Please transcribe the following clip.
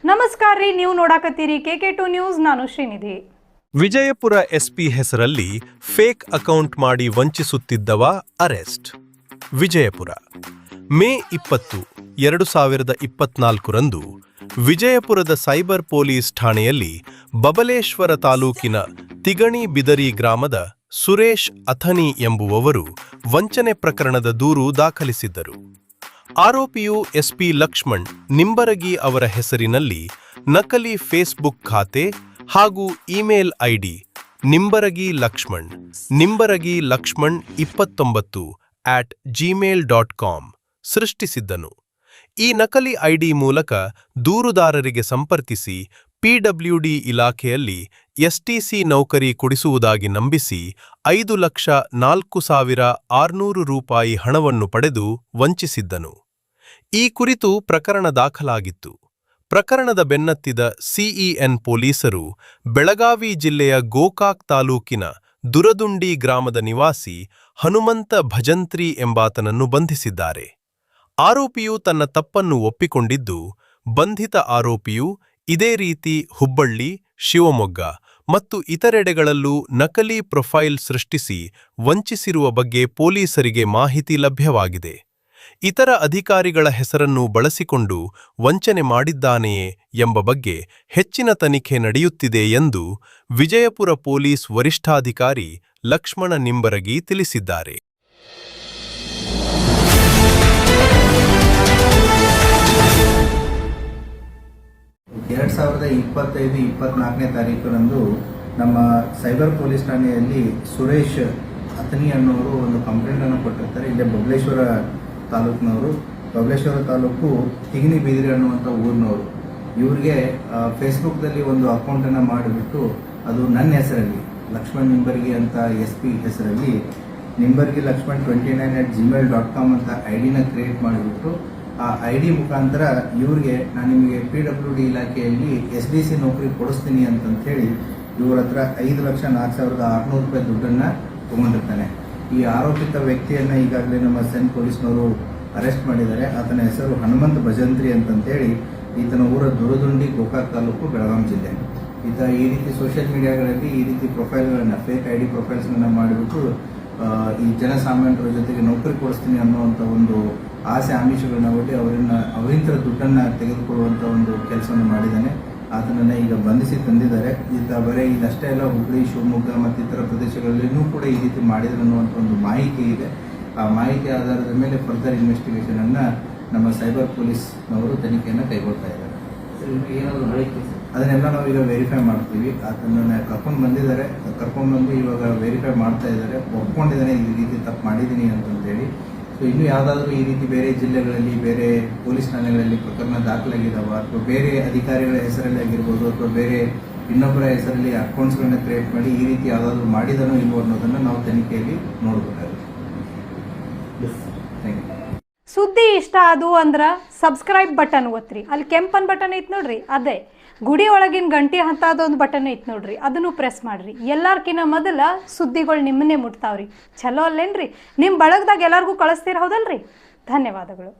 ನಮಸ್ಕಾರ ರೀ, ನೀವು ನೋಡಾಕತ್ತೀರಿ KK2 ನ್ಯೂಸ್. ನಾನು ಶ್ರೀನಿಧಿ. ವಿಜಯಪುರ ಎಸ್ಪಿ ಹೆಸರಲ್ಲಿ ಫೇಕ್ ಅಕೌಂಟ್ ಮಾಡಿ ವಂಚಿಸುತ್ತಿದ್ದವ ಅರೆಸ್ಟ್. ವಿಜಯಪುರ ಮೇ 20, 2024ರಂದು ವಿಜಯಪುರದ ಸೈಬರ್ ಪೊಲೀಸ್ ಠಾಣೆಯಲ್ಲಿ ಬಬಲೇಶ್ವರ ತಾಲೂಕಿನ ತಿಗಣಿ ಬಿದರಿ ಗ್ರಾಮದ ಸುರೇಶ್ ಅಥನಿ ಎಂಬುವವರು ವಂಚನೆ ಪ್ರಕರಣದ ದೂರು ದಾಖಲಿಸಿದ್ದರು. ಆರೋಪಿಯು ಎಸ್ಪಿ ಲಕ್ಷ್ಮಣ್ ನಿಂಬರಗಿ ಅವರ ಹೆಸರಿನಲ್ಲಿ ನಕಲಿ ಫೇಸ್ಬುಕ್ ಖಾತೆ ಹಾಗೂ email ID Nimbaragi Lakshman 29@gmail.com ಸೃಷ್ಟಿಸಿದ್ದನು. ಈ ನಕಲಿ ಐಡಿ ಮೂಲಕ ದೂರುದಾರರಿಗೆ ಸಂಪರ್ಕಿಸಿ ಪಿಡಬ್ಲ್ಯೂಡಿ ಇಲಾಖೆಯಲ್ಲಿ ಎಸ್ಟಿಸಿ ನೌಕರಿ ಕೊಡಿಸುವುದಾಗಿ ನಂಬಿಸಿ 5,04,600 ರೂಪಾಯಿ ಹಣವನ್ನು ಪಡೆದು ವಂಚಿಸಿದ್ದನು. ಈ ಕುರಿತು ಪ್ರಕರಣ ದಾಖಲಾಗಿತ್ತು. ಪ್ರಕರಣದ ಬೆನ್ನತ್ತಿದ ಸಿಇಎನ್ ಪೊಲೀಸರು ಬೆಳಗಾವಿ ಜಿಲ್ಲೆಯ ಗೋಕಾಕ್ ತಾಲೂಕಿನ ದುರದುಂಡಿ ಗ್ರಾಮದ ನಿವಾಸಿ ಹನುಮಂತ ಭಜಂತ್ರಿ ಎಂಬಾತನನ್ನು ಬಂಧಿಸಿದ್ದಾರೆ. ಆರೋಪಿಯು ತನ್ನ ತಪ್ಪನ್ನು ಒಪ್ಪಿಕೊಂಡಿದ್ದು, ಬಂಧಿತ ಆರೋಪಿಯು ಇದೇ ರೀತಿ ಹುಬ್ಬಳ್ಳಿ, ಶಿವಮೊಗ್ಗ ಮತ್ತು ಇತರೆಡೆಗಳಲ್ಲೂ ನಕಲಿ ಪ್ರೊಫೈಲ್ ಸೃಷ್ಟಿಸಿ ವಂಚಿಸಿರುವ ಬಗ್ಗೆ ಪೊಲೀಸರಿಗೆ ಮಾಹಿತಿ ಲಭ್ಯವಾಗಿದೆ. ಇತರ ಅಧಿಕಾರಿಗಳ ಹೆಸರನ್ನು ಬಳಸಿಕೊಂಡು ವಂಚನೆ ಮಾಡಿದ್ದಾನೆಯೇ ಎಂಬ ಬಗ್ಗೆ ಹೆಚ್ಚಿನ ತನಿಖೆ ನಡೆಯುತ್ತಿದೆ ಎಂದು ವಿಜಯಪುರ ಪೊಲೀಸ್ ವರಿಷ್ಠಾಧಿಕಾರಿ ಲಕ್ಷ್ಮಣ ನಿಂಬರಗಿ ತಿಳಿಸಿದ್ದಾರೆ. 2025-24ನೇ ತಾರೀಕರಂದು ನಮ್ಮ ಸೈಬರ್ ಪೊಲೀಸ್ ಠಾಣೆಯಲ್ಲಿ ಸುರೇಶ್ ಅಥನಿ ಅನ್ನೋರು ಒಂದು ಕಂಪ್ಲೇಂಟನ್ನು ಕೊಟ್ಟಿರ್ತಾರೆ. ಇಲ್ಲೇ ಬಬಲೇಶ್ವರ ತಾಲೂಕಿನವರು, ಬಬಲೇಶ್ವರ ತಾಲೂಕು ತಿಗಣಿ ಬಿದಿರಿ ಅನ್ನುವಂಥ ಊರಿನವರು. ಇವರಿಗೆ ಫೇಸ್ಬುಕ್ದಲ್ಲಿ ಒಂದು ಅಕೌಂಟನ್ನು ಮಾಡಿಬಿಟ್ಟು ಅದು ನನ್ನ ಹೆಸರಲ್ಲಿ ಲಕ್ಷ್ಮಣ್ ನಿಂಬರ್ಗಿ ಅಂತ SP ಹೆಸರಲ್ಲಿ ನಿಂಬರ್ಗಿ ಲಕ್ಷ್ಮಣ್ 29@gmail.com ಅಂತ ಐಡಿನ ಕ್ರಿಯೇಟ್ ಮಾಡಿಬಿಟ್ಟು ಆ ಐಡಿ ಮುಖಾಂತರ ಇವ್ರಿಗೆ ನಾನು ನಿಮಗೆ PWD ಇಲಾಖೆಯಲ್ಲಿ SDC ನೌಕರಿ ಕೊಡಿಸ್ತೀನಿ ಅಂತಂತೇಳಿ ಇವ್ರ ಹತ್ರ 5,04,600 ರೂಪಾಯಿ ದುಡ್ಡನ್ನು ತಗೊಂಡಿರ್ತಾನೆ. ಈ ಆರೋಪಿತ ವ್ಯಕ್ತಿಯನ್ನು ಈಗಾಗಲೇ ನಮ್ಮ ಸೆನ್ ಪೊಲೀಸ್ನವರು ಅರೆಸ್ಟ್ ಮಾಡಿದ್ದಾರೆ. ಆತನ ಹೆಸರು ಹನುಮಂತ ಭಜಂತ್ರಿ ಅಂತಂತೇಳಿ. ಈತನ ಊರ ದುರದುಂಡಿ, ಗೋಕಾಕ್ ತಾಲೂಕು, ಬೆಳಗಾವಿ ಜಿಲ್ಲೆ. ಈತ ಈ ರೀತಿ ಸೋಷಿಯಲ್ ಮೀಡಿಯಾಗಳಲ್ಲಿ ಈ ರೀತಿ ಪ್ರೊಫೈಲ್ಗಳನ್ನು, ಫೇಕ್ ID ಪ್ರೊಫೈಲ್ಸ್ಗಳನ್ನು ಮಾಡಿಬಿಟ್ಟು ಈ ಜನಸಾಮಾನ್ಯರ ಜೊತೆಗೆ ನೌಕರಿ ಕೊಡಿಸ್ತೀನಿ ಅನ್ನುವಂಥ ಒಂದು ಆಸೆ ಆಮಿಷಗಳನ್ನ ಒಡ್ಡಿ ಅವರಿಂದ ದುಡ್ಡನ್ನು ತೆಗೆದುಕೊಳ್ಳುವಂಥ ಒಂದು ಕೆಲಸವನ್ನು ಮಾಡಿದ್ದಾನೆ. ಆತನನ್ನು ಈಗ ಬಂಧಿಸಿ ತಂದಿದ್ದಾರೆ. ಈತ ಬರೀ ಇದಷ್ಟೇ ಅಲ್ಲ, ಹುಬ್ಬಳ್ಳಿ, ಶಿವಮೊಗ್ಗ ಮತ್ತು ಇತರ ಪ್ರದೇಶಗಳಲ್ಲಿಯೂ ಕೂಡ ಈ ರೀತಿ ಮಾಡಿದ್ರು ಅನ್ನುವಂಥ ಒಂದು ಮಾಹಿತಿ ಇದೆ. ಆ ಮಾಹಿತಿ ಆಧಾರದ ಮೇಲೆ ಫರ್ದರ್ ಇನ್ವೆಸ್ಟಿಗೇಷನನ್ನು ನಮ್ಮ ಸೈಬರ್ ಪೊಲೀಸ್ನವರು ತನಿಖೆಯನ್ನು ಕೈಗೊಳ್ತಾ ಇದ್ದಾರೆ. ಏನಾದರೂ ಅದನ್ನೆಲ್ಲ ನಾವು ಈಗ ವೆರಿಫೈ ಮಾಡ್ತೀವಿ. ಆತನನ್ನು ಕರ್ಕೊಂಡು ಬಂದು ಇವಾಗ ವೆರಿಫೈ ಮಾಡ್ತಾ ಇದ್ದಾರೆ. ಒಪ್ಕೊಂಡಿದ್ದಾನೆ ಈ ರೀತಿ ತಪ್ಪು ಮಾಡಿದ್ದೀನಿ ಅಂತಂತೇಳಿ. ಸೊ ಇನ್ನೂ ಯಾವುದಾದ್ರೂ ಈ ರೀತಿ ಬೇರೆ ಜಿಲ್ಲೆಗಳಲ್ಲಿ, ಬೇರೆ ಪೊಲೀಸ್ ಠಾಣೆಗಳಲ್ಲಿ ಪ್ರಕರಣ ದಾಖಲಾಗಿದ್ದಾವ, ಅಥವಾ ಬೇರೆ ಅಧಿಕಾರಿಗಳ ಹೆಸರಲ್ಲಿ ಆಗಿರ್ಬೋದು, ಅಥವಾ ಬೇರೆ ಇನ್ನೊಬ್ಬರ ಹೆಸರಲ್ಲಿ ಅಕೌಂಟ್ಸ್ಗಳನ್ನ ಕ್ರಿಯೇಟ್ ಮಾಡಿ ಈ ರೀತಿ ಯಾವುದಾದ್ರೂ ಮಾಡಿದನೋ ಇಲ್ವೋ ಅನ್ನೋದನ್ನು ನಾವು ತನಿಖೆಯಲ್ಲಿ ನೋಡಬೇಕಾಗುತ್ತೆ. ಸುದ್ದಿ ಇಷ್ಟ ಆದು ಅಂದ್ರೆ ಸಬ್ಸ್ಕ್ರೈಬ್ ಬಟನ್ ಒತ್ತಿರಿ. ಅಲ್ಲಿ ಕೆಂಪನ್ ಬಟನ್ ಐತೆ ನೋಡ್ರಿ, ಅದೇ ಗುಡಿ ಒಳಗಿನ ಗಂಟೆ ಹಂತದೊಂದು ಬಟನ್ ಐತೆ ನೋಡ್ರಿ, ಅದನ್ನು ಪ್ರೆಸ್ ಮಾಡ್ರಿ. ಎಲ್ಲಾರ್ಕಿನ್ನ ಮೊದಲ ಸುದ್ದಿಗಳು ನಿಮ್ಮನ್ನೇ ಮುಟ್ತಾವ್ರಿ. ಚಲೋ ಅಲ್ಲೇನ್ರಿ? ನಿಮ್ಮ ಬಳಗದಾಗ ಎಲ್ಲರಿಗೂ ಕಳಿಸ್ತೀರ, ಹೌದಲ್ರಿ? ಧನ್ಯವಾದಗಳು.